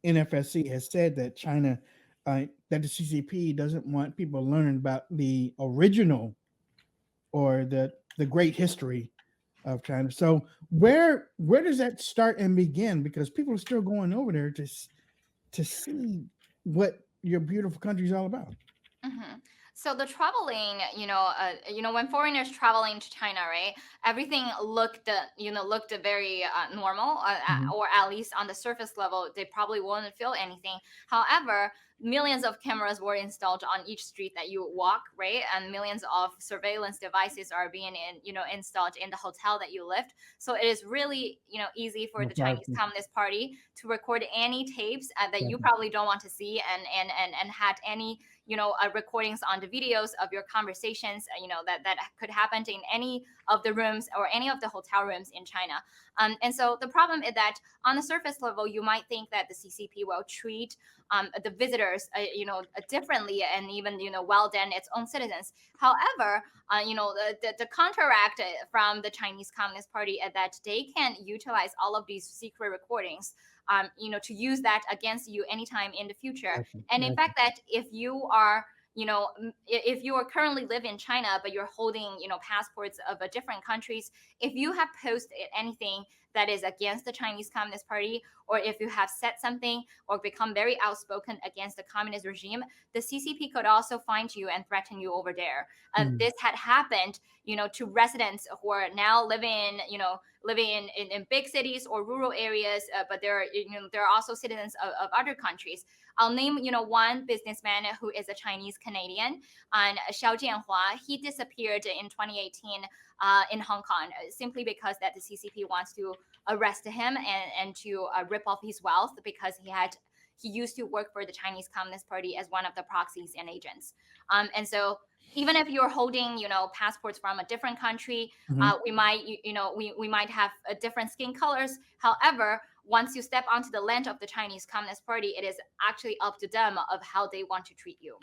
NFSC has said that that the CCP doesn't want people learning about the original or the great history of China. So where does that start and begin? Because people are still going over there to see what your beautiful country is all about. Mhm. So the traveling, when foreigners traveling to China, right? Everything looked very normal, Mhm. or at least on the surface level, they probably wouldn't feel anything. However, millions of cameras were installed on each street that you walk, right? And millions of surveillance devices are being installed in the hotel that you lived. So it is really, easy for No the Chinese privacy. Communist Party to record any tapes that you Definitely. probably don't want to see, and had any recordings on the videos of your conversations, that could happen in any of the rooms or any of the hotel rooms in China. And so the problem is that on the surface level, you might think that the CCP will treat the visitors, differently, and even, well than its own citizens. However, the counteract from the Chinese Communist Party is that they can utilize all of these secret recordings, to use that against you anytime in the future. Exactly. And in Exactly. fact, that if you are, if you are currently live in China, but you're holding, passports of a different countries, if you have posted anything that is against the Chinese Communist Party, or if you have said something or become very outspoken against the communist regime, the CCP could also find you and threaten you over there. Mm. This had happened, to residents who are now living in big cities or rural areas, but there are also citizens of other countries. I'll name, one businessman who is a Chinese Canadian, and Xiao Jianhua. He disappeared in 2018 in Hong Kong, simply because that the CCP wants to arrest him, and to rip off his wealth, because he used to work for the Chinese Communist Party as one of the proxies and agents. And so even if you're holding, passports from a different country, Mhm. we might have different skin colors. However, once you step onto the land of the Chinese Communist Party, it is actually up to them of how they want to treat you.